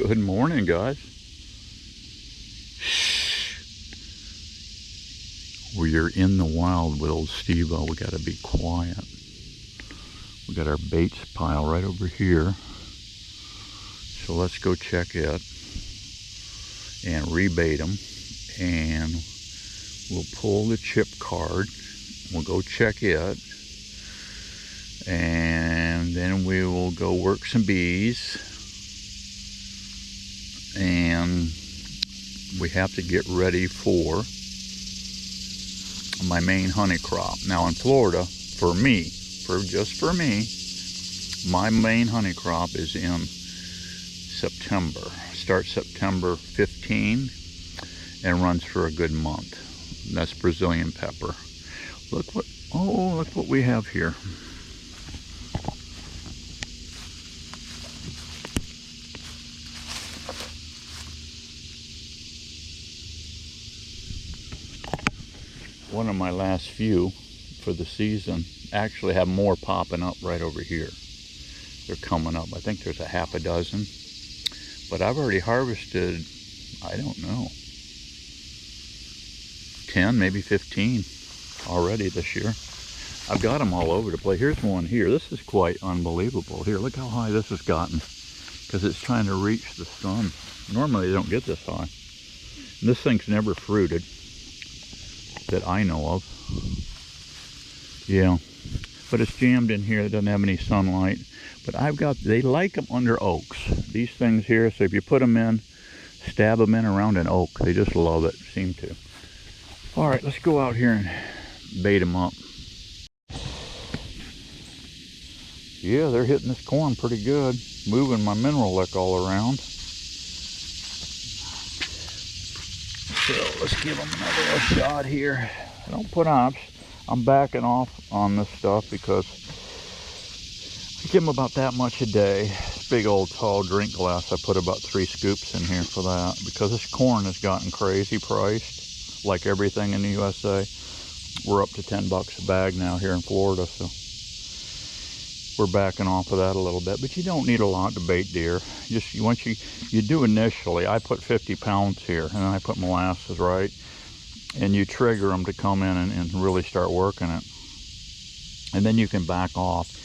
Good morning, guys. We're in the wild with old Steveo. We gotta be quiet. We got our baits pile right over here. So let's go check it and rebait them. And we'll pull the chip card. We'll go check it. And then we will go work some bees. And we have to get ready for my main honey crop. Now in Florida, for me, just for me, my main honey crop is in September. Starts September 15 and runs for a good month. That's Brazilian pepper. Look what we have here. One of my last few for the season. Actually have more popping up right over here. They're coming up. I think there's a half a dozen. But I've already harvested, I don't know, 10, maybe 15 already this year. I've got them all over the place. Here's one here. This is quite unbelievable. Here, look how high this has gotten. Because it's trying to reach the sun. Normally they don't get this high. And this thing's never fruited that I know of. Yeah, but it's jammed in here. It doesn't have any sunlight. But they like them under oaks. These things here, so if you put them in, stab them in around an oak, they just love it, seem to. All right, let's go out here and bait them up. Yeah, they're hitting this corn pretty good. Moving my mineral lick all around. So let's give them another shot here. Don't put ops. I'm backing off on this stuff because I give them about that much a day. This big old tall drink glass, I put about 3 scoops in here for that because this corn has gotten crazy priced, like everything in the USA. We're up to 10 bucks a bag now here in Florida, so we're backing off of that a little bit. But you don't need a lot to bait deer. Just once you do initially, I put 50 pounds here, and then I put molasses, right? And you trigger them to come in and really start working it. And then you can back off.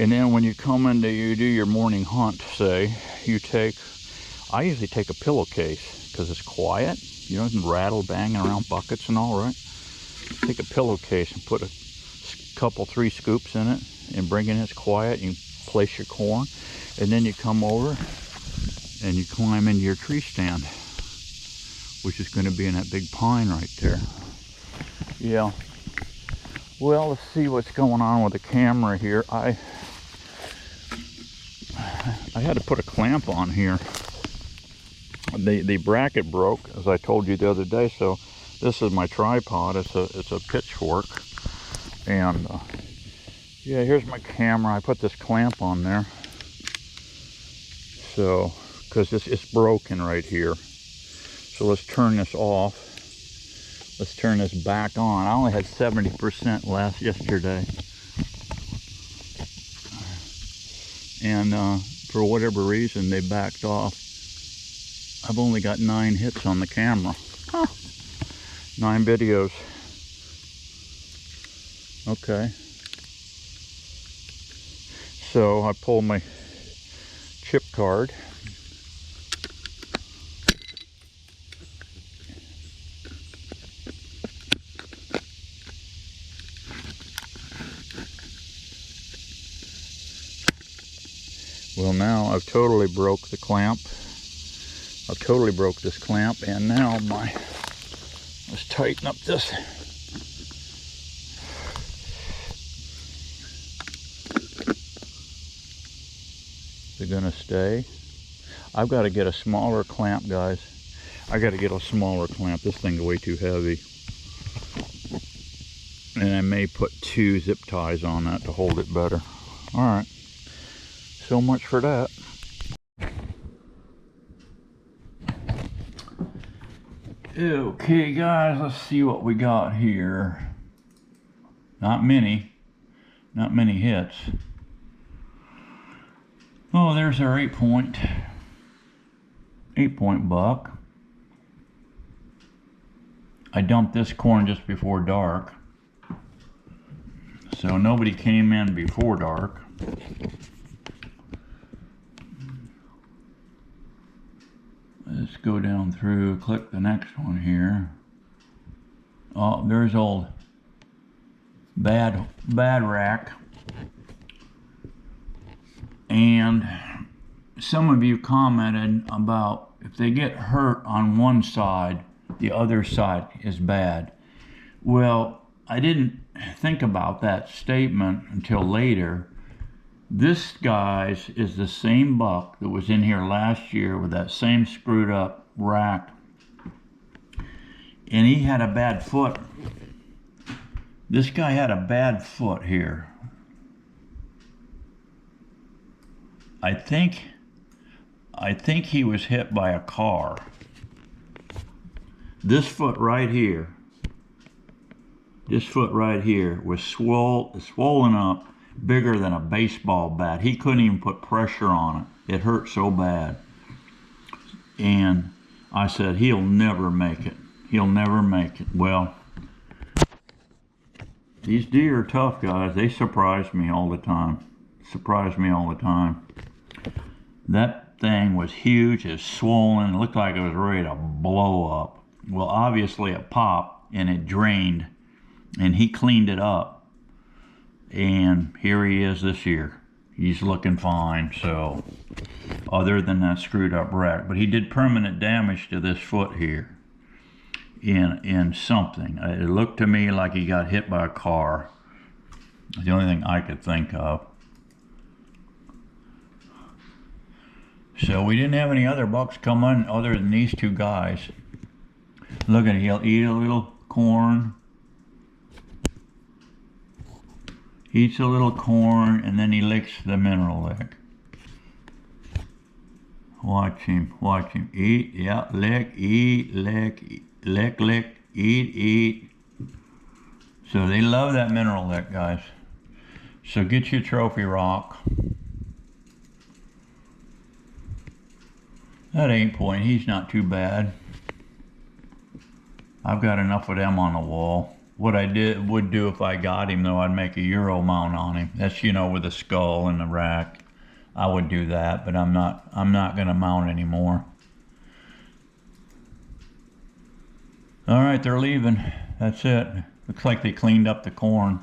And then when you come in you do your morning hunt, say, I usually take a pillowcase because it's quiet. You don't rattle banging around buckets and all, right? Take a pillowcase and put a couple, 3 scoops in it and bring it in. It's quiet. You place your corn, and then you come over and you climb into your tree stand, which is going to be in that big pine right there. Yeah. Well, let's see what's going on with the camera here. I had to put a clamp on here. The bracket broke, as I told you the other day. So this is my tripod. It's a pitchfork, and yeah, here's my camera. I put this clamp on there. So, because it's broken right here. So let's turn this off. Let's turn this back on. I only had 70% yesterday. And for whatever reason, they backed off. I've only got 9 hits on the camera. Huh. 9 videos. Okay. So I pull my chip card. Well, now I've totally broke the clamp. I've totally broke this clamp, and now let's tighten up this. They're gonna stay. I've got to get a smaller clamp, guys. I got to get a smaller clamp. This thing's way too heavy. And I may put 2 zip ties on that to hold it better. All right. So much for that. Okay, guys, let's see what we got here. Not many hits. Oh, there's our 8 point. 8-point buck. I dumped this corn just before dark, so nobody came in before dark. Let's go down through, click the next one here. Oh, there's old bad rack. And some of you commented about if they get hurt on one side, the other side is bad. Well, I didn't think about that statement until later. This, guys, is the same buck that was in here last year with that same screwed up rack. And he had a bad foot. This guy had a bad foot here. I think he was hit by a car. This foot right here was swollen up, bigger than a baseball bat. He couldn't even put pressure on it. It hurt so bad. And I said, he'll never make it. He'll never make it. Well, these deer are tough, guys. They surprise me all the time. That thing was huge. It was swollen. It looked like it was ready to blow up. Well, obviously it popped and it drained, and he cleaned it up. And here he is this year. He's looking fine. So, other than that screwed up rack, but he did permanent damage to this foot here in something. It looked to me like he got hit by a car. It's the only thing I could think of. So we didn't have any other bucks come in other than these two guys. Look at it, he'll eat a little corn. Eats a little corn, and then he licks the mineral lick. Watch him. Eat, yeah, lick, eat, lick, lick, eat. So they love that mineral lick, guys. So get your trophy rock. That 8-point, he's not too bad. I've got enough of them on the wall. What I would do if I got him, though, I'd make a Euro mount on him. That's, you know, with the skull and the rack. I would do that, but I'm not gonna mount anymore. All right, they're leaving. That's it. Looks like they cleaned up the corn.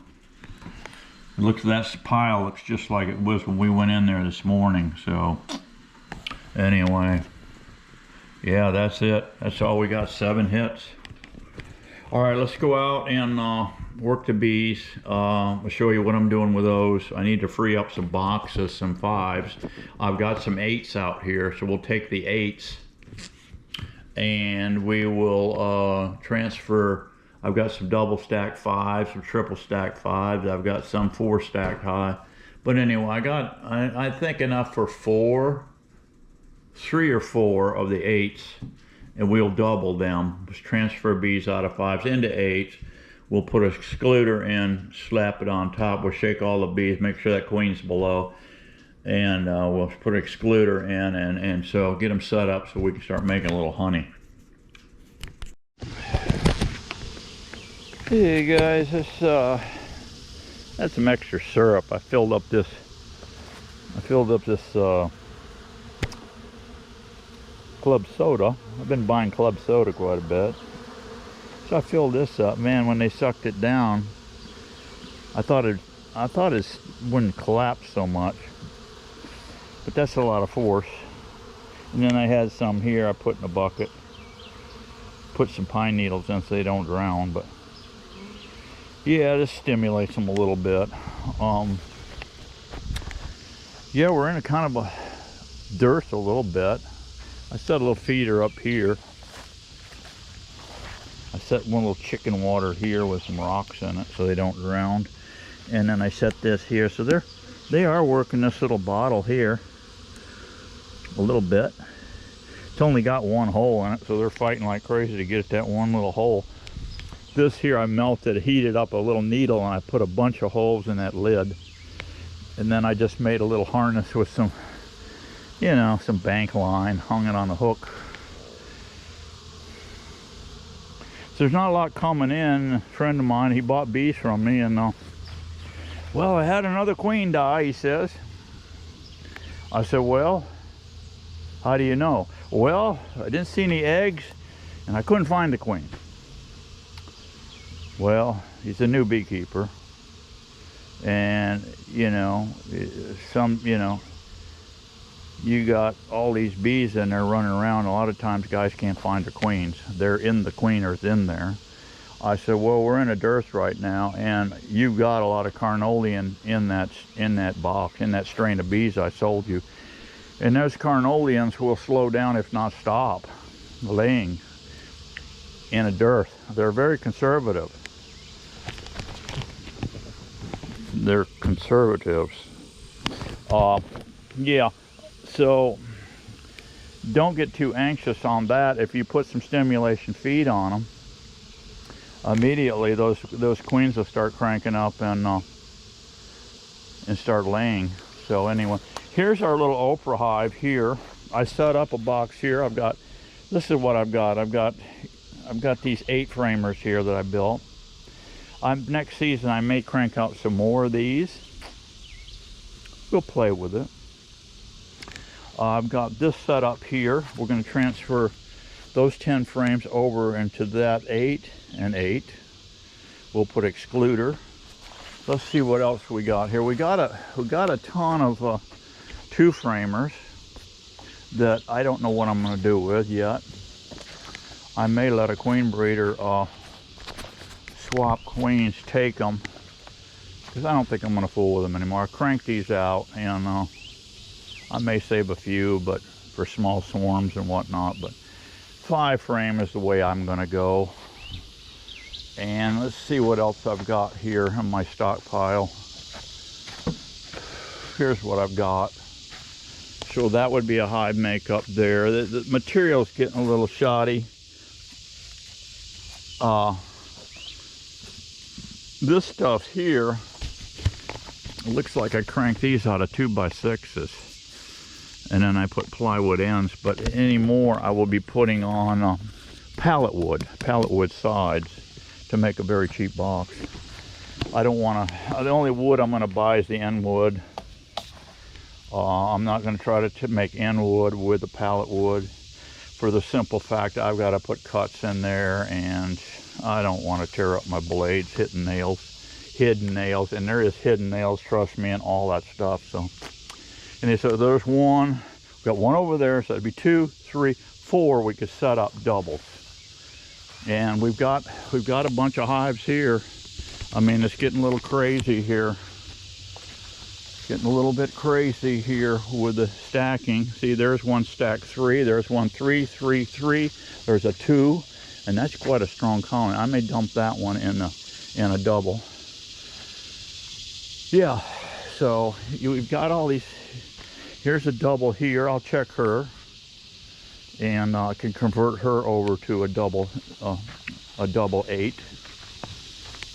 It looks, that pile looks just like it was when we went in there this morning. So anyway, yeah, that's it. That's all we got. 7 hits. All right, let's go out and work the bees. I'll show you what I'm doing with those. I need to free up some boxes, some 5s. I've got some 8s out here, so we'll take the 8s and we will transfer. I've got some double stack 5s, some triple stack 5s. I've got some 4 stacked high. But anyway, I think enough for 3 or 4 of the 8s. And we'll double them. Just transfer bees out of 5s into 8s. We'll put an excluder in, slap it on top. We'll shake all the bees, make sure that queen's below. And we'll put an excluder in and so get them set up so we can start making a little honey. Hey guys, that's some extra syrup. I filled up this club soda. I've been buying club soda quite a bit. So I filled this up. Man, when they sucked it down, I thought it wouldn't collapse so much. But that's a lot of force. And then I had some here I put in a bucket. Put some pine needles in so they don't drown, but yeah, this stimulates them a little bit. Yeah, we're in a kind of a dearth a little bit. I set a little feeder up here. I set one little chicken water here with some rocks in it so they don't drown. And then I set this here. So they are working this little bottle here a little bit. It's only got 1 hole in it, so they're fighting like crazy to get at that one little hole. This here I melted, heated up a little needle, and I put a bunch of holes in that lid. And then I just made a little harness with some, you know, some bank line, hung it on the hook. So there's not a lot coming in. A friend of mine, he bought bees from me, and well, I had another queen die, he says. I said, well, how do you know? Well, I didn't see any eggs, and I couldn't find the queen. Well, he's a new beekeeper, and you know, you got all these bees in there running around. A lot of times guys can't find the queens. They're in the queeners in there. I said, well, we're in a dearth right now, and you've got a lot of carnelian in that box, in that strain of bees I sold you. And those carnelians will slow down, if not stop, laying in a dearth. They're very conservative. They're conservatives. Yeah, so don't get too anxious on that. If you put some stimulation feed on them, immediately those queens will start cranking up and start laying. So anyway, here's our little Oprah hive here. I set up a box here. This is what I've got. I've got these 8 framers here that I built. Next season I may crank out some more of these. We'll play with it. I've got this set up here. We're going to transfer those 10 frames over into that 8 and 8. We'll put excluder. Let's see what else we got here. We got a ton of 2 framers that I don't know what I'm going to do with yet. I may let a queen breeder swap queens, take them, because I don't think I'm going to fool with them anymore. I crank these out, and I may save a few, but for small swarms and whatnot. But 5 frame is the way I'm going to go. And let's see what else I've got here in my stockpile. Here's what I've got. So that would be a hive makeup there. The material's getting a little shoddy. This stuff here, it looks like I cranked these out of 2x6s, and then I put plywood ends. But anymore, I will be putting on pallet wood sides to make a very cheap box. I don't want to. The only wood I'm going to buy is the end wood. I'm not going to try to make end wood with the pallet wood, for the simple fact I've got to put cuts in there, and I don't want to tear up my blades hitting nails, hidden nails, and there is hidden nails, trust me, and all that stuff. So, and so there's one. We've got one over there, so that'd be 2, 3, 4. We could set up doubles, and we've got a bunch of hives here. I mean, it's getting a little crazy here. Getting a little bit crazy here with the stacking. See, there's one stack 3, there's one 3, 3, 3, there's a 2, and that's quite a strong colony. I may dump that one in a double. Yeah, so we've got all these. Here's a double here. I'll check her, and I can convert her over to a double 8.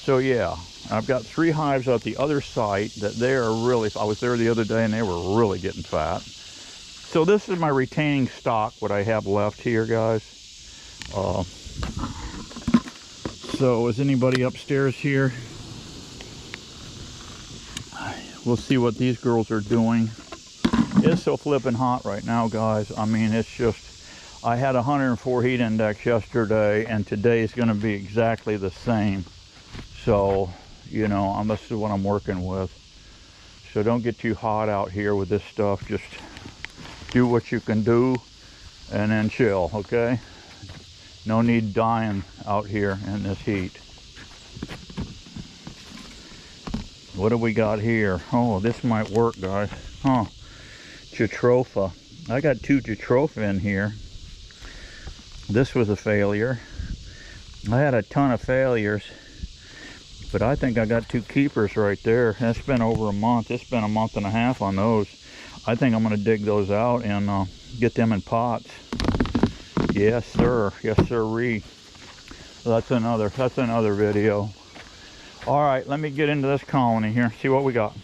So yeah, I've got 3 hives at the other site that they are really, I was there the other day and they were really getting fat. So this is my retaining stock, what I have left here, guys. So is anybody upstairs here? We'll see what these girls are doing. It's so flipping hot right now, guys. I mean, it's just, I had 104 heat index yesterday, and today is going to be exactly the same. So, you know, this is what I'm working with. So don't get too hot out here with this stuff. Just do what you can do and then chill, okay? No need dying out here in this heat. What do we got here? Oh, this might work, guys. Huh. Jatropha. I got 2 Jatropha in here. This was a failure. I had a ton of failures, but I think I got 2 keepers right there. That's been over a month. It's been a month and a half on those. I think I'm going to dig those out and get them in pots. Yes, sir. Yes, sirree. That's another video. All right, let me get into this colony here. See what we got.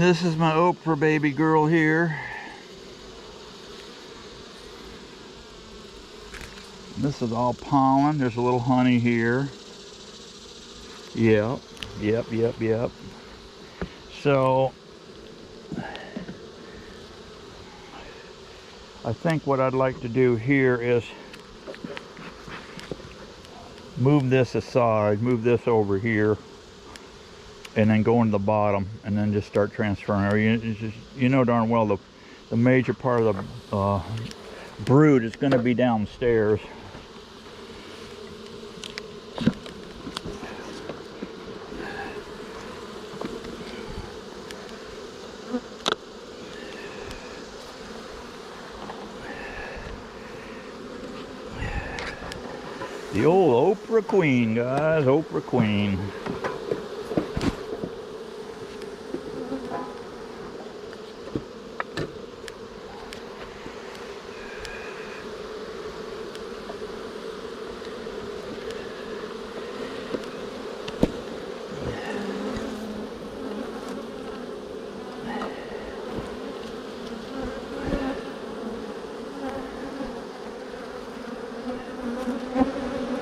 This is my Oprah baby girl here. This is all pollen. There's a little honey here. Yep. So I think what I'd like to do here is move this aside, move this over here, and then go into the bottom, and then just start transferring. You know darn well the major part of the brood is going to be downstairs. The old Oprah Queen, guys, Oprah Queen.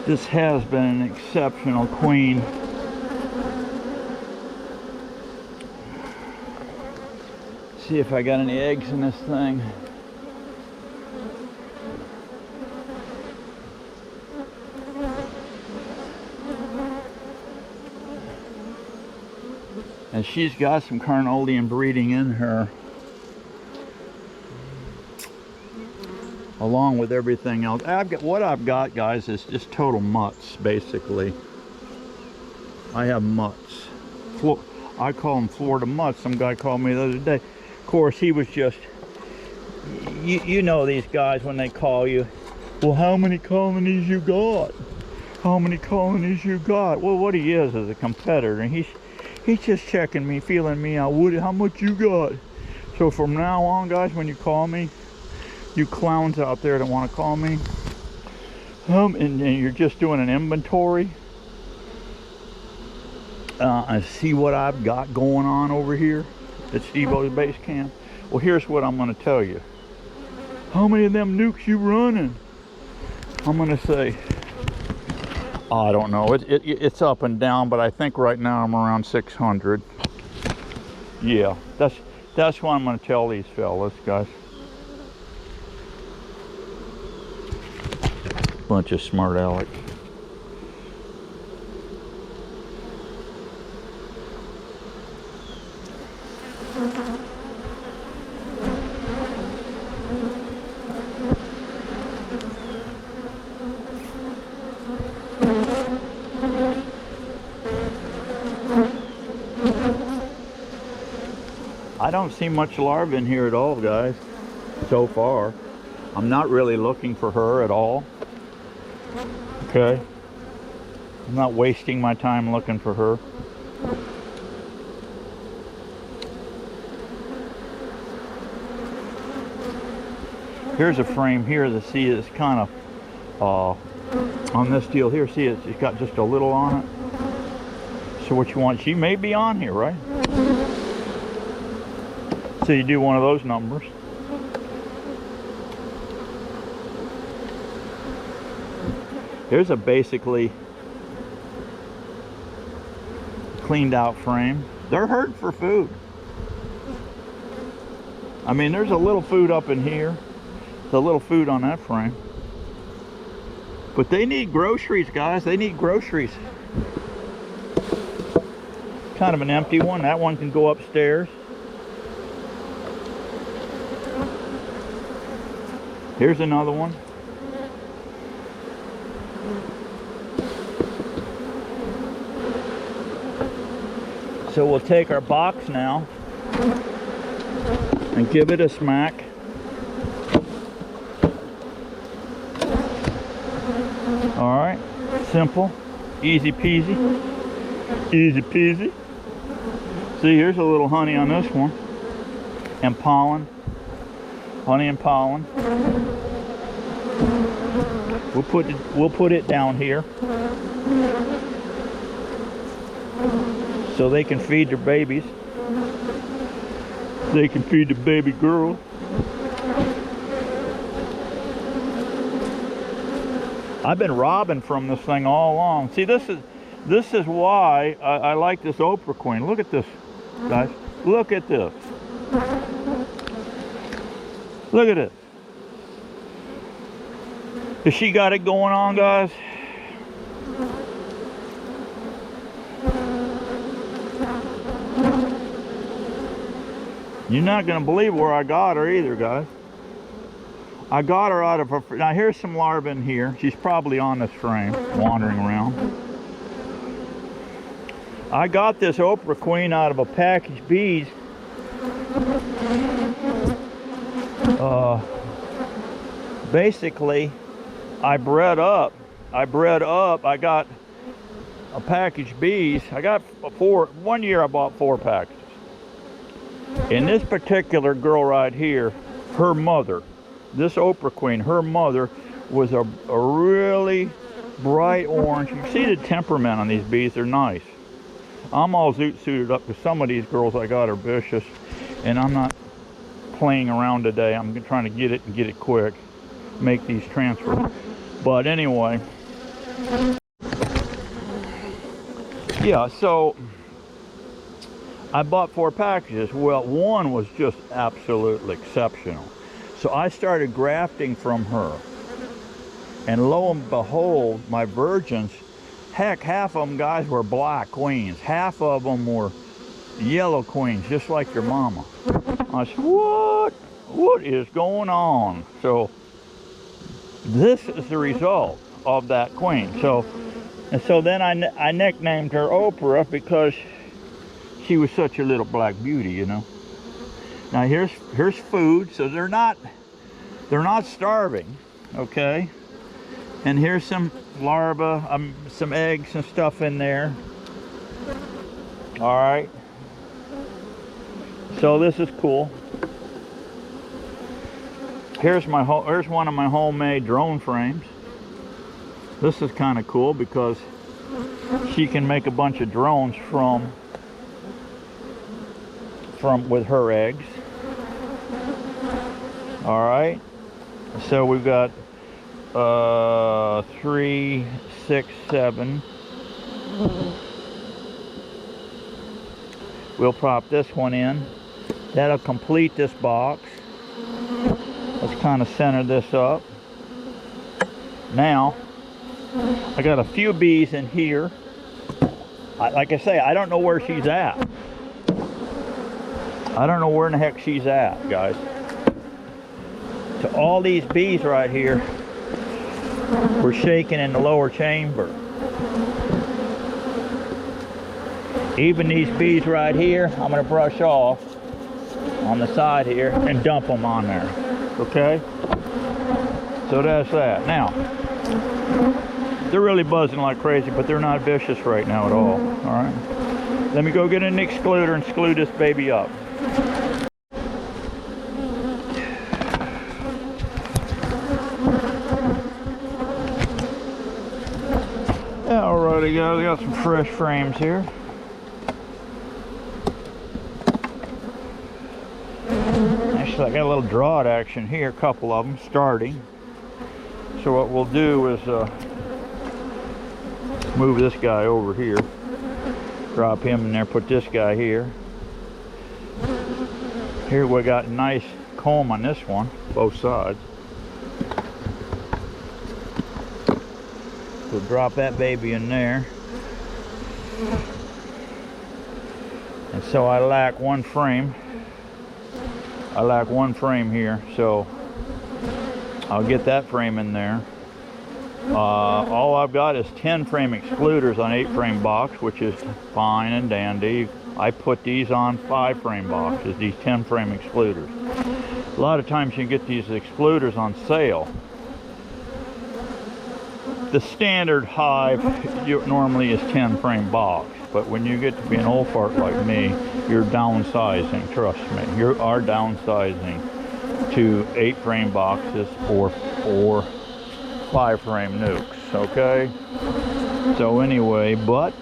This has been an exceptional queen. See if I got any eggs in this thing. And she's got some Carnolian breeding in her, along with everything else. What I've got, guys, is just total mutts, basically. I have mutts. I call them Florida mutts. Some guy called me the other day. Of course, he was just, you know these guys when they call you, well, how many colonies you got? How many colonies you got? Well, what he is a competitor, and he's just checking me, feeling me out. Woody, how much you got? So from now on, guys, when you call me, you clowns out there that want to call me, and you're just doing an inventory, and see what I've got going on over here at Steveo's base camp. Well, here's what I'm going to tell you. How many of them nukes you running? I'm going to say, I don't know. It's up and down, but I think right now I'm around 600. Yeah, that's what I'm going to tell these fellas, guys. Bunch of smart alecks. I don't see much larvae in here at all, guys, so far. I'm not really looking for her at all. Okay, I'm not wasting my time looking for her. Here's a frame here that see is kind of on this deal here. See, it's got just a little on it. So what you want? She may be on here, right? So you do one of those numbers. Here's a basically cleaned out frame. They're hurting for food. I mean, there's a little food up in here. There's a little food on that frame. But they need groceries, guys. They need groceries. Kind of an empty one. That one can go upstairs. Here's another one. So we'll take our box now and give it a smack. All right, simple, easy peasy, easy peasy. See, here's a little honey on this one, and pollen, honey and pollen. We'll put it down here so they can feed their babies. They can feed the baby girl. I've been robbing from this thing all along. See, this is why I like this Oprah queen. Look at this, guys. Look at this. Look at it. Has she got it going on, guys? You're not going to believe where I got her either, guys. I got her out of her... Now, here's some larvae in here. She's probably on this frame, wandering around. I got this Oprah queen out of a package of bees. Basically, I bred up. I got a package of bees. I got 4. One year I bought 4 packages. And this particular girl right here, her mother, this Oprah queen, her mother was a really bright orange. You can see the temperament on these bees. They're nice. I'm all suited up because some of these girls I got are vicious, and I'm not playing around today. I'm trying to get it and get it quick, make these transfers. But anyway, yeah, so I bought 4 packages. Well, one was just absolutely exceptional. So I started grafting from her. And lo and behold, my virgins, heck, half of them, guys, were black queens. Half of them were yellow queens, just like your mama. I said, what? What is going on? So this is the result of that queen. So then I nicknamed her Oprah because she was such a little black beauty, you know. Now here's food, so they're not starving, okay. And here's some larvae, some eggs and stuff in there. All right. So this is cool. Here's one of my homemade drone frames. This is kind of cool because she can make a bunch of drones from with her eggs. All right. So we've got 3, 6, 7. We'll prop this one in. That'll complete this box. Let's kind of center this up. Now, I got a few bees in here. Like I say, I don't know where she's at. I don't know where in the heck she's at, guys. So all these bees right here were shaking in the lower chamber. Even these bees right here, I'm going to brush off on the side here and dump them on there. Okay? So that's that. Now, they're really buzzing like crazy, but they're not vicious right now at all. All right? Let me go get an excluder and exclude this baby up. Alrighty guys, we got some fresh frames here. Actually, I got a little drawed action here, a couple of them starting. So what we'll do is move this guy over here, drop him in there, put this guy here. Here we got a nice comb on this one, both sides. So drop that baby in there. And so I lack one frame. I lack one frame here, so I'll get that frame in there. All I've got is 10 frame excluders on 8 frame box, which is fine and dandy. I put these on 5 frame boxes, these 10 frame excluders. A lot of times you can get these excluders on sale. The standard Hive normally is 10 frame box, but when you get to be an old fart like me, you're downsizing, trust me. You are downsizing to 8 frame boxes or 5 frame nukes, okay? So anyway, but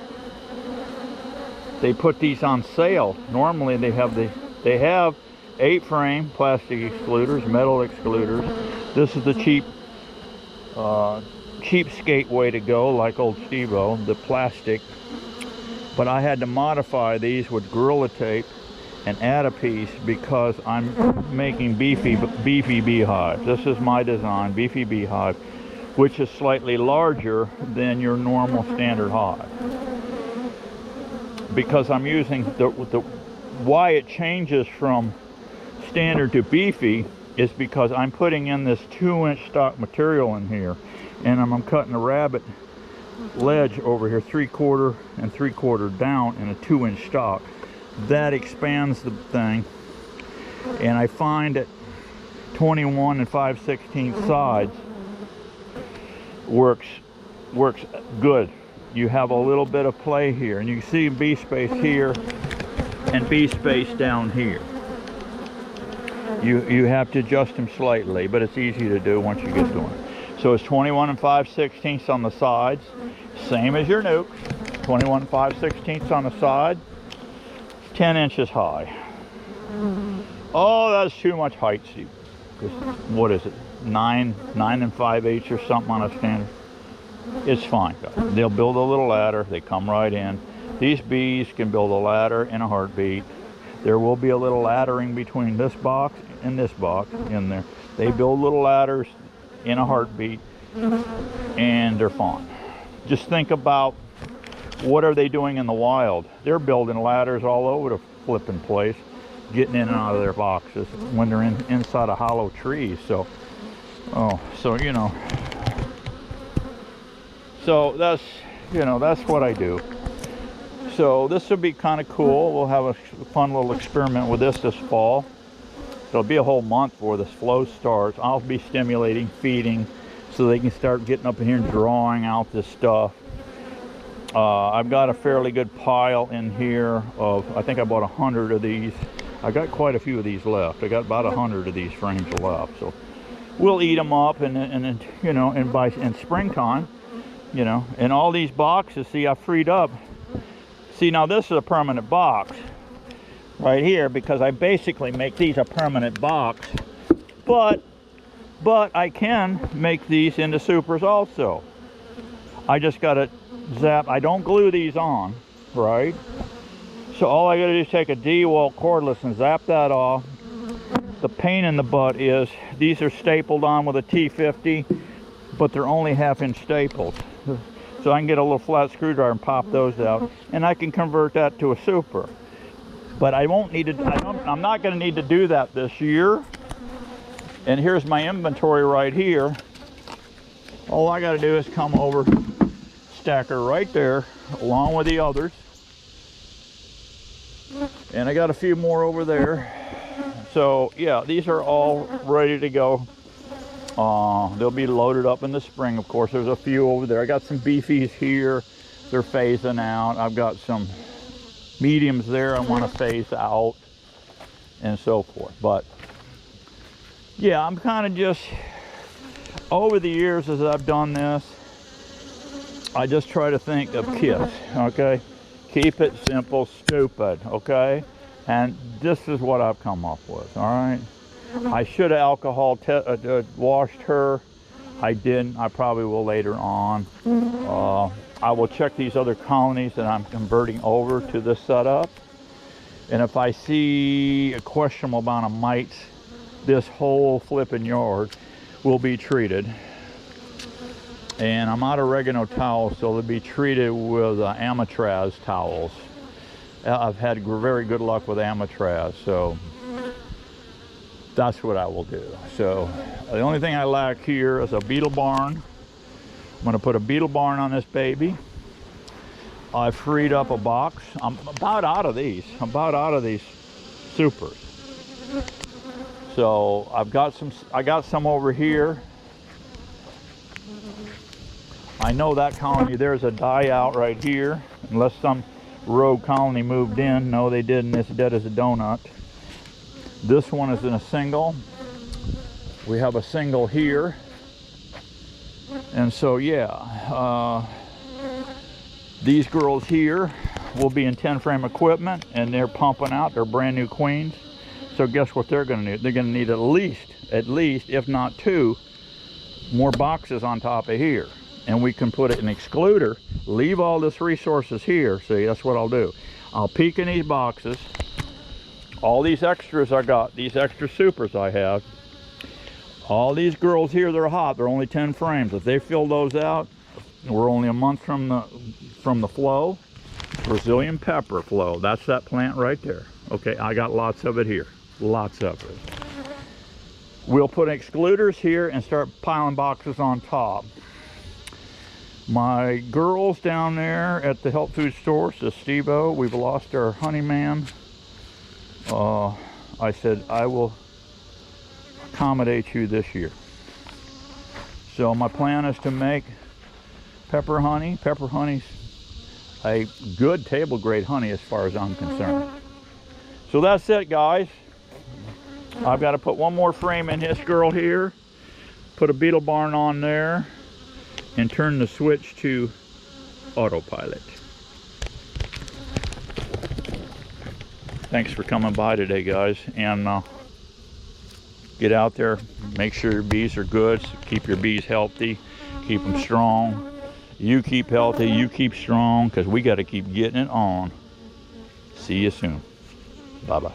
they put these on sale. Normally they have 8 frame plastic excluders, metal excluders. This is the cheapskate way to go, like old Steveo, the plastic. But I had to modify these with Gorilla Tape and add a piece because I'm making beefy beehives. This is my design, beefy beehive, which is slightly larger than your normal standard hive. Because I'm using why it changes from standard to beefy is because I'm putting in this 2-inch stock material in here, and I'm cutting a rabbit ledge over here 3/4 and 3/4 down in a 2-inch stock. That expands the thing, and I find that 21 and 5/16 sides works good. You have a little bit of play here, and you can see bee space here and bee space down here. You have to adjust them slightly, but it's easy to do once you get to them. So it's 21 and 5/16 on the sides, same as your nukes. 21 and 5/16 on the side, 10 inches high. Oh, that's too much height, Steve. What is it? 9 and 5/8 or something on a standard. It's fine. They'll build a little ladder. They come right in. These bees can build a ladder in a heartbeat. There will be a little laddering between this box and this box in there. They build little ladders in a heartbeat, and they're fine. Just think about what are they doing in the wild. They're building ladders all over the flipping place, getting in and out of their boxes when they're inside of hollow trees. So you know. So that's what I do. So this will be kind of cool. We'll have a fun little experiment with this fall. It'll be a whole month before this flow starts. I'll be stimulating, feeding, so they can start getting up in here and drawing out this stuff. I've got a fairly good pile in here of, I think I bought 100 of these. I got quite a few of these left. I got about 100 of these frames left. So we'll eat them up, and you know, and by in springtime, you know, and all these boxes, see, I freed up. See, now this is a permanent box right here, because I basically make these a permanent box, but I can make these into supers also. I just got to zap. I don't glue these on, right? So all I got to do is take a D-wall cordless and zap that off. The pain in the butt is these are stapled on with a T50, but they're only 1/2-inch staples. So I can get a little flat screwdriver and pop those out, and I can convert that to a super. But I won't need to, I'm not going to need to do that this year. And here's my inventory right here. All I got to do is come over, stack her right there, along with the others. And I got a few more over there. So yeah, these are all ready to go. They'll be loaded up in the spring. Of course, there's a few over there. I got some beefies here. They're phasing out. I've got some mediums there I want to phase out, and so forth. But yeah, I'm kind of just, over the years as I've done this, I just try to think of kids, okay? Keep it simple, stupid, okay? And this is what I've come up with, all right? I should have alcohol washed her. I didn't. I probably will later on. I will check these other colonies that I'm converting over to this setup. And if I see a questionable amount of mites, this whole flipping yard will be treated. And I'm out of oregano towels, so they'll be treated with Amatraz towels. I've had very good luck with Amatraz, so that's what I will do. So the only thing I lack here is a beetle barn. I'm going to put a beetle barn on this baby. I freed up a box. I'm about out of these. I'm about out of these supers. So I've got some. I got some over here. I know that colony, there's a die out right here, unless some rogue colony moved in. No, they didn't. It's dead as a donut. This one is in a single. We have a single here. And so yeah, these girls here will be in 10 frame equipment, and they're pumping out. They're brand new queens. So guess what they're going to need? They're going to need at least, if not 2 more boxes on top of here. And we can put an excluder, leave all this resources here. See, that's what I'll do. I'll peek in these boxes. All these extras I got, these extra supers I have. All these girls here, they're hot. They're only 10 frames. If they fill those out, we're only a month from the flow. Brazilian pepper flow. That's that plant right there. Okay, I got lots of it here. Lots of it. We'll put excluders here and start piling boxes on top. My girls down there at the health food stores, the Steveo, we've lost our honey man. I said, I will accommodate you this year. So my plan is to make pepper honey. Pepper honey's a good table grade honey as far as I'm concerned. So that's it, guys. I've got to put one more frame in this girl here, put a beetle barn on there, and turn the switch to autopilot. Thanks for coming by today, guys, and get out there, make sure your bees are good, keep your bees healthy, keep them strong. You keep healthy, you keep strong, because we got to keep getting it on. See you soon. Bye-bye.